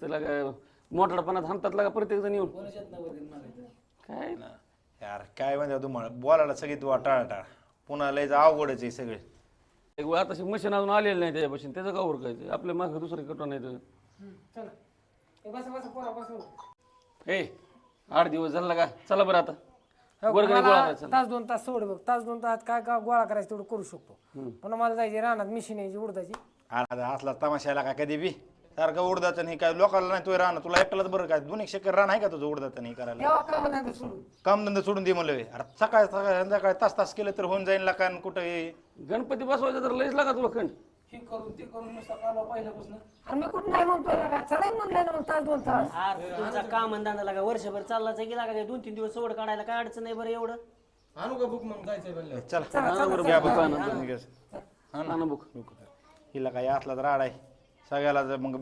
नुसतं लागा मोठडपणा थांबतात लागा प्रत्येक जण येऊन काय यार काय म्हणजे तुम्हाला बोलायला सगळी तू टाळाटाळ पुन्हा लयच अवघडच आहे सगळे. एक वेळ आता मशीन अजून आलेलं नाही त्याच्यापासून त्याचं का उरकायचं आपल्या मागं दुसरं कटवा नाही तर ए 8 दिवस झाला का चला बरं आता वर्गणी गोळा करायचा. तास 2 तास सोड बघ तास 2 तास काय काय गोळा करायचं तेवढं करू शकतो. पण मला जायचे रानात मिशीन यायची उडदाची. आता असला तमाशाला का कधी बी सारखं उडदाचं नाही काय लोकांना नाही तू राहणं तुला एकट्यालाच बरं काय 2 एकर रान आहे का तुझं उडदाचं नाही करायला. तेव्हा काय म्हणायचं सोडून कामधंदा सोडून दे म्हणलं अरे सकाळ सकाळ संध्याकाळी तास केलं तर होऊन जाईल लाकान कुठं गणपती बसवायचा तर लयच लागा तुला खंड हे करून ते करून नुसतं कालवा पहिल्यापासून. आणि मी कुठं नाही म्हणतोय का चढाई म्हणलंय ना मग तास 2 तास. तुमचा काम धंदा लागा वर्षभर चाललाच की लागा 2-3 दिवस सोड काढायला काय अडचण नाही बरं एवढं. आणू का बुक मग जायचंय म्हणलं. ना बुक हिला काय असला तर राड आहे सगळ्याला मग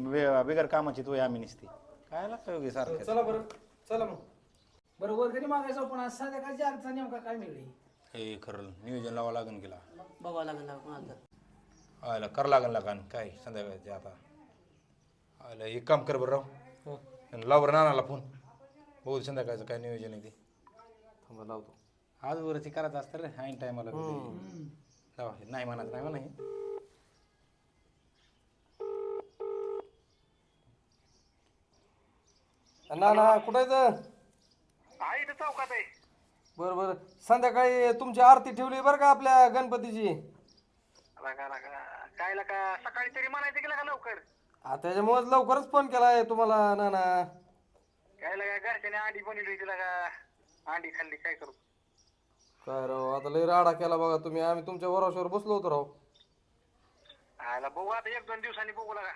बिगर कामाची तू आम्ही निसते काय लागतं सारखं. चला बरं चला मग. बरं वर्गणी मागायचं पण आज संध्याकाळची अडचण नेमका काय मिळली. हे खरं नियोजन लावा लागेल गेला बघावं लागेल ना कोणाला तर. आयला कर लागेल लागा काय संध्याकाळचे आता आयला एक काम कर बरं राव लाव बरं नानाला फोन बघू संध्याकाळचं काय नियोजन आहे ते लावतो आज वरती करायचं असतं रे ऐन टायमाला नाही म्हणत नाही म्हणा ना कुठायचं चौकात आहे. बरं बरं संध्याकाळी तुमची आरती ठेवली बरं का आपल्या गणपतीची. काय का सकाळी तरी म्हणायचं गेला का लवकर त्याच्यामुळेच लवकरच फोन केलाय तुम्हाला नाना. काय लागा घरच्याने अंडी बनवली तिला का अंडी खाल्ली काय करू. काय राव आता लय राडा केला बघा तुम्ही. आम्ही तुमच्या भरोश्यावर बसलो होतो राव. आयला बघू आता 1-2 दिवसांनी बघू लागा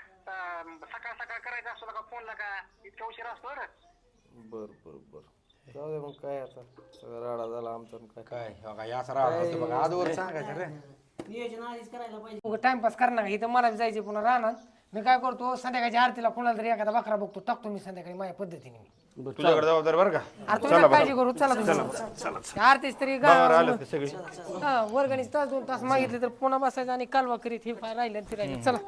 सकाळ सकाळ करायचं असतो का फोन लागा इतका उशीर असतो रे. बर बर बर जाऊ दे मग काय आता सगळा राडा झाला आमचा आणि काय. काय असं राहत बघा आजवर सांगायचं रे नियोजन आधीच करायला पाहिजे. टाइमपास करणार इथं मला बी जायचे पुन्हा राहणार. मी काय करतो संध्याकाळच्या आरतीला कोणाला तरी एखादा बकरा बघतो टाकतो मी संध्याकाळी माझ्या पद्धतीने. तुझ्याकडे जबाबदार बरं का अरे तुम्ही काळजी करू चला तुम्ही आरतीच तरी आलं ते सगळे वर्गणी तास 2 तास मागितले तर पुन्हा बसायचं आणि कालवा करीत हे राहिलं ते राहिलं. चला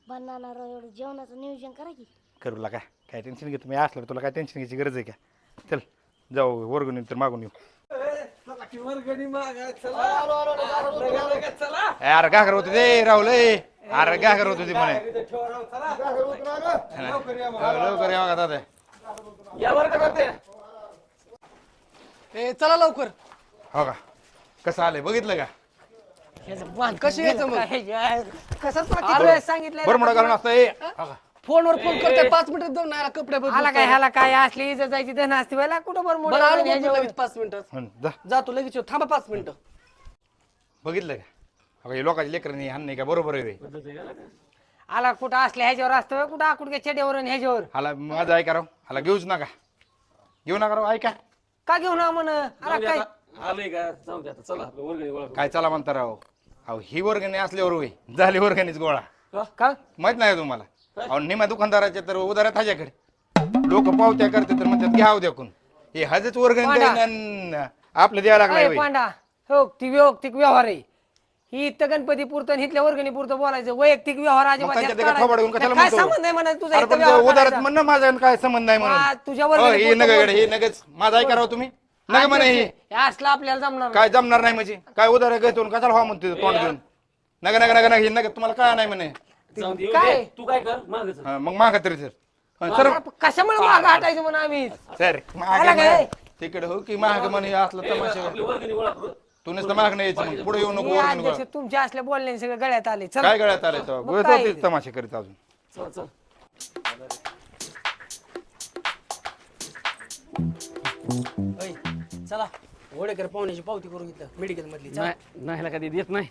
बनाना एवढं जेवणाचं नियोजन करा की. करू लागा काय टेन्शन घेतो मी असलं तुला काय टेन्शन घ्यायची गरज आहे का. चल जाऊ वर्गणी तर मागून येऊ. अरे काय करत होते ते राहुल अरे काय करत होती म्हणे लवकर या दादा चला लवकर. हो का कसं आलंय बघितलं का कशी सांगितलं बरं मोठा घालून असतं फोनवर फोन करते 5 मिनिटात जाऊन नाही कपडे बदलून आला काय ह्याला काय असली इज्जत जायची धन असते व्हायला कुठं बरं बरं आलो मोठं बदलून लगेच 5 मिनिटात जातो लगेच येतो. थांबा 5 मिनिटं. बघितलं का हे लोकांच्या लेकरांनी हाण नाही का बरोबर आहे आला कुठं असल्या ह्याच्यावर असतं कुठं आकुडक्या चेड्यावर आणि ह्याच्यावर हाला माझं ऐका राव हाला घेऊच नका घेऊ नका राव ऐका का घेऊन म्हण आला काय आलंय का जाऊ दे आता चला आपलं वर्गणी गोळा काय चला म्हणता राव अहो ही वर्गणी असल्यावर होय झाली वर्गणीच गोळा का माहित नाही का तुम्हाला अहो निम्या दुकानदाराच्या तर उदारात ह्याच्याकडे लोक पावत्या करते तर म्हणतात घ्याव द्याकून हे हजच वर्गणी आपलं द्यायला लागलाय अरे पांडा हो ती वैयक्तिक व्यवहार आहे. ही इथं गणपती पुरतं आणि इथल्या वर्गणी पुरतं बोलायचं वैयक्तिक व्यवहार मग त्यांच्या अजिबात देखत थोबाड घेऊन कशाला काय म्हणतो? संबंध आहे म्हणा तुझा अरे इथं पण व्यवहार उदारात करायचा? म्हणणं माझा काय संबंध नाही हा, म्हणून तुझ्या वर्गणी हे पुरतं नग हे नगच माझा ऐका राव तुम्ही नग म्हणे हे हे असलं आपल्याला जमणार नाही. काय जमणार नाही म्हणजे काय उदार घेतो कशाला व्हा म्हणतो तोंड घेऊन नग नग नग नग हे नग तुम्हाला काय नाही म्हणे जाऊ दे, काय? येऊ दे. तू काय कर मागच हा, मग मागा तरी सर अरे, कशामुळे मागं हटायचं म्हणून आम्ही सर आला काय? तिकडे हो की महाग म्हणे असलं तमाशा आपली वर्गणी गोळा करू तू नुसतं महाग नाही यायचं मग पुढे येऊ नको हे वर्गणी अध्यक्ष गोळा. तुमच्या असल्या बोलण्याने सगळं गळ्यात आले चल काय गळ्यात आले तर मग काय? तमाशे करीत अजून चल चल ओय, चला वडेकर पाहुण्याची पावती करून घेतलं मेडिकल मधली. चला. नाही नाही कधी देत नाही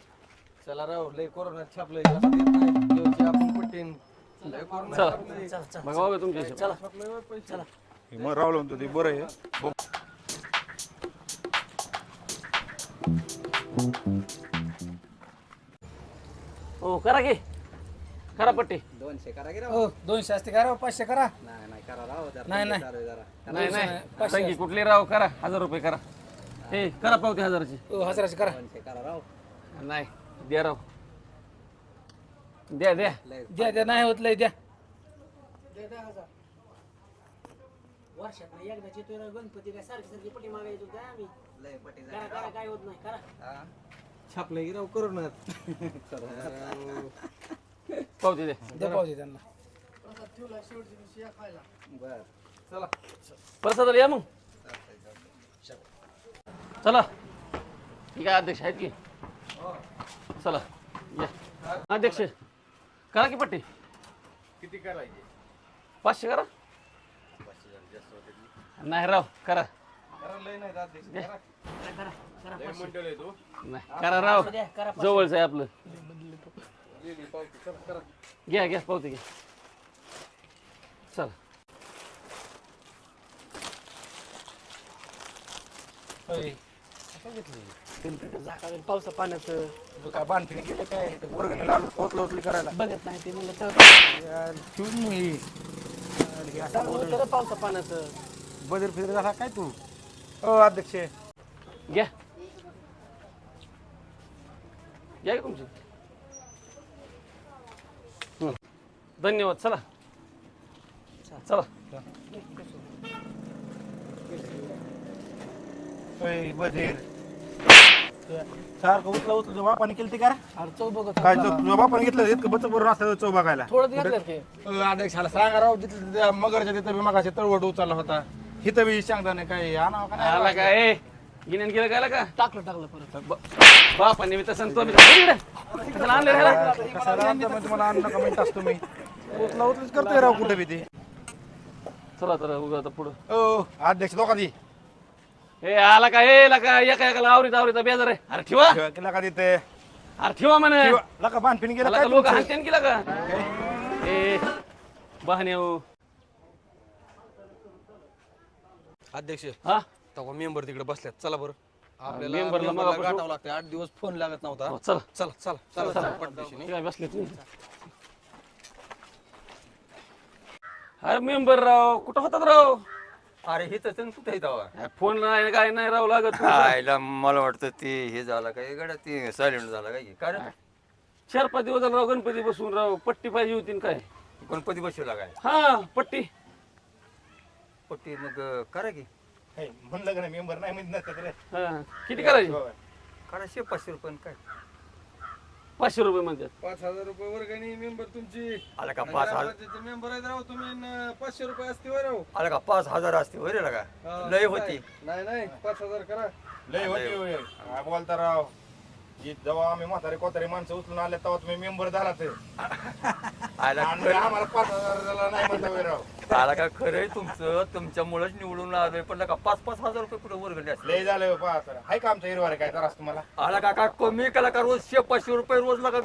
चला राव लय कोरोना छापलंय कसं देत नाही देवची आपण पट्टीन लय कोरोना चला छापलंय. चला चला बघा बाबा तुमच्या चला चला हे मग रावलं म्हणतो ते बरं आहे हो करा की करा पट्टी 200 करा की राव. हो 200 असते करा 500 करा नाही करा राव जरा. नाही, नाही. जरा. नाही नाही संगी कुठली राव करा 1000 रुपये करा हे करा पावती 1000ची हो 1000 करा 200 करा राव. नाही द्या राव द्या द्या द्या द्या नाही होत लय द्या वर्षात एकदा येतोय राव गणपती, काय सारखी सारखी पट्टी मागायचो काय आम्ही. करा करा, काय होत नाही करा. छापलं की राव कोरोनात. पावती दे. दे पावती त्यांना. बर चला. प्रसाद या मग. चला ठीक आहे, अध्यक्ष आहेत की. चला या अध्यक्ष, करा की पट्टी. किती करायचे? 500 करा. नाही राव, करा. करा लय नाही अध्यक्ष. लय मंडळ आहे तो. नाही करा राव, जवळच आहे आपलं. गेली पावती. चला करा. घ्या घ्या पावती घ्या. चला पावसा पाण्याचं तू काय बांधतील गेलं काय वर्गणी लावून पोचलं उचली करायला बघत नाही ते म्हणलं तर ठेवून मी पावसा पाण्याचं. बदल फिर झाला काय तू? हो अध्यक्ष. घ्या घ्या की तुमची. धन्यवाद. चला चला. बधीर सारखं उचला तुझ्या बापाने केलं ते का अरे चौ बघत काय तुझ्या बापाने घेतलं इतकं बचत बरोबर असतं चौ बघायला. थोडं घेतलं ते. अध्यक्षाला सांगा राव, तिथं त्या मगरच्या तिथं बी मगाशी तळवट उचलला होता. हिथं बी सांगता नाही काय आणावं का नाही आला काय गिन्यान गेलं काय का टाकलं परत. बापाने मी तसं तो मी कशाला आणलं रे ह्याला? कशाला आणता मग तुम्हाला अन्न कमेंट असतो मी उचला उचलीच करतोय राव कुठे बी ते. चला तर उगा आता पुढं. ओ अध्यक्ष दोघा ए आला का ए लका एका एकाला आवरीता बेजार आहे. अरे ठेवा, केला का तिथे अरे ठेवा म्हणे. लका बांधपिन गेला आला काय का लोक तुमचं? हाणतेन केला का ए बहाने हो. अध्यक्ष हा तेव्हा मेंबर तिकडे बसल्यात. चला बरं. आपल्याला मेंबरला मेंबरला मग गाठावं लागतं. 8 दिवस फोन लागत नव्हता. हो, चला चला चला चला पटदिशीने. काय बसले तुम्ही. अरे मेंबर राव कुठं होतात राव? अरे हे तर कुठे येतं फोन नाही काय नाही राव लागत. आयला मला वाटतं ते हे झालं काय गड्या ते सायलेंट झालं काय कारण 4-5 दिवस झाले राव गणपती बसून राव. पट्टी पाहिजे होती न काय. गणपती बसवला काय हा पट्टी पट्टी मग करा की हे, म्हणलं का नाही मेंबर नाही म्हणत नसतं रे. हा किती करायची? करा 500 रुपये काय 500 रुपये म्हणतात. 5000 रुपये वर्गणी मेंबर तुमची. आला का 5000 मेंबर आहेत राव तुम्ही. 500 रुपये असते वर राव. आला का 5000 असते होय रे का लय होती नाही 5000 करा. लय होती होय. काय बोलता राव. जेव्हा आम्ही म्हातारे कोतारे माणसं उचलून आले तेव्हा तुम्ही मेंबर झाला तर आला आणि आम्हाला 5000 झाला नाही म्हणता होय राव. आला का खरंय तुमचं तुमच्यामुळेच निवडून आलोय पण का 5,000 रुपये कुठे वर्गणी असले लय झालं पहा तर हाय का आमच्या हिरवारे काय त्रास तुम्हाला. आला का कमी केला का रोज 500 रुपये रोज लागा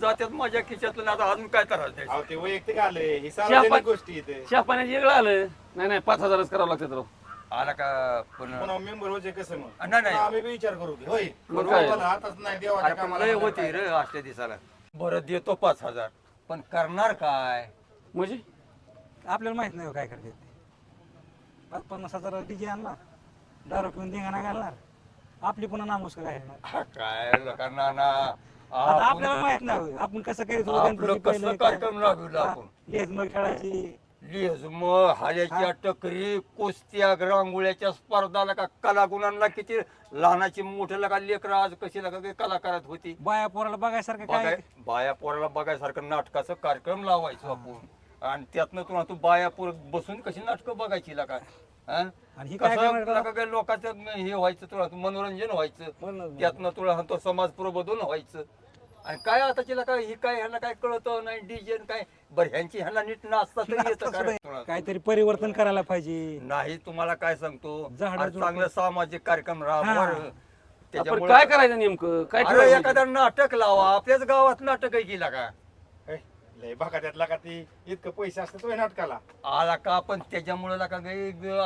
जात्यात माझ्या खिशातून आता अजून काय त्रास द्यायचं. अहो ते वैयक्तिक आले ही सार्वजनिक गोष्टी इथे. चहा पाण्याची वेगळं आलं. नाही 5000च करावं लागतं राव. आला का पण पुन्हा मेंबर होते कसं मग नाही आम्ही बी विचार करू की होय मग काय? मला हातच नाही देवाच्या अरे पण कामाला लय म्हणलं होती काय. रे असल्या दिवसाला बरं देतो 5000 पण करणार काय म्हणजे आपल्याला माहित नाही हो काय करते. 50,000 डीजे आणणार, दारू पिऊन धिंगाणा घालणार, आपली पुन्हा नामुष्क राहणार. काय करणार ना आता आपल्याला माहित नाही आपण कसं करायचं आपलं गणपती कसं पहिले कार्यक्रम राबविला आपण लेझ मग खेळायची. लेझम हाल्याच्या टकरी कुस्त्या रांगोळ्याच्या स्पर्धाला का कलागुणांना किती लहानाची मोठ्याला का लेकर आज कशी लागा कलाकारात होती. बाया पोराला बघायसारखं काय बाया पोराला बघायसारखं नाटकाचं कार्यक्रम लावायचो आपण आणि त्यातनं तू बाया पोर बसून कशी नाटकं बघायची लागा आणि ही काय करणार? कसं लोकांचं हे व्हायचं तुला मनोरंजन व्हायचं त्यातनं तुला तो समाज प्रबोधन व्हायचं. आणि काय आताची काय ही काय ह्यांना काय कळत नाही डीजे काय बरं ह्यांची ह्यांना नीट नाचता तरी येतं काय काहीतरी परिवर्तन करायला पाहिजे. नाही तुम्हाला काय सांगतो झाडं आज चांगलं सामाजिक कार्यक्रम राहा हा. आपण काय करायचं नेमकं काय अरे ठरवायचं? एखादं नाटक लावा आपल्याच गावात नाटक आहे गेला का हे, लय बघा त्यातला का ती इतकं पैसे असतात होय नाटकाला. आला का पण त्याच्यामुळे का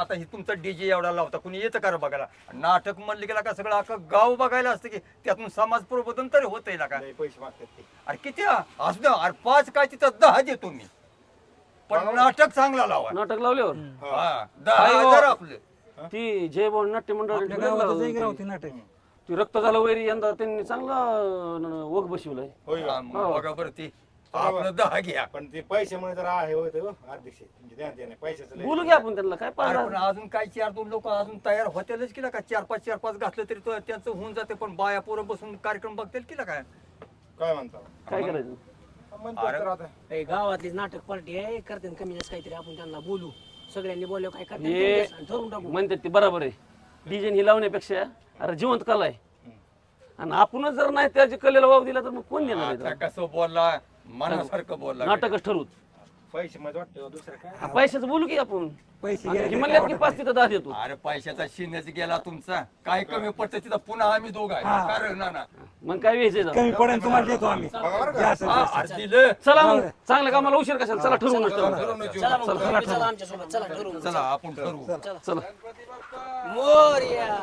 आता ही तुमचा डीजे एवढा लावता कुणी येतं का रे बघायला नाटक म्हणले गेला का सगळं अख्खं गाव बघायला असतं की त्यातून समाज प्रबोधन तरी होतंय का लय पैसे मागतात ते. अरे किती असू द्या अरे 5 काय तिथं 10 देतो मी पण नाटक चांगला लावा नाटक लावल्यावर हा 10,000 आपले ती जय भवन नाट्य आपल्या गावात जाईल मंडळ राहते नाटक. ती रक्त झालं वैरी यंदा त्यांनी चांगला वग बसवलाय. होय का? हा, मग बघा बरं ती आपलं 10 घ्या. पण ते पैशामुळे जरा आहे होते अध्यक्ष म्हणजे ध्यान देणे पैशाचं लय. बोलू घ्या आपण त्यांना काय अरे पाहिजे पण अजून काय 4-2 लोक अजून तयार होतीलच की का 4-5 घातलं तरी तो त्यांचं होऊन जाते पण बाया पोरं बसून कार्यक्रम बघतील की काय काय म्हणता काय करायचं म्हणतात तर आता ए, गावातली नाटक पार्टी आहे करते कमी जास्त काहीतरी आपण त्यांना बोलू सगळ्यांनी बोललो काय हे करते ठरवून टाकू म्हणतात ते बरोबर आहे डीजे ही लावण्यापेक्षा अरे जिवंत कला आहे आणि आपणच जर नाही त्याच्या कलेला वाव दिला तर मग कोण देणार आहे आता त्याला? कसं बोलला मनासारखं बोलला नाटकच ठरवू पैसे मध्ये वाटतं दुसरं काय पैशाचं बोलू की आपण पैसे आणि गेले हे म्हणल्यात की 5 तिथं 10 देतो अरे पैशाचा शिन्याच गेला तुमचा काय कमी पडतं तिथं पुन्हा आम्ही दोघं आहे कारण ना मग काय व्हायचंय जरा? कमी पडेल तुम्हाला देतो आम्ही जे असेल ते. अरे दिलं. चला मग चांगल्या कामाला उशीर कशाला चला ठरवून चला मग तुम्ही चला आमच्यासोबत चला ठरवून चला आपण ठरवू चला मोरया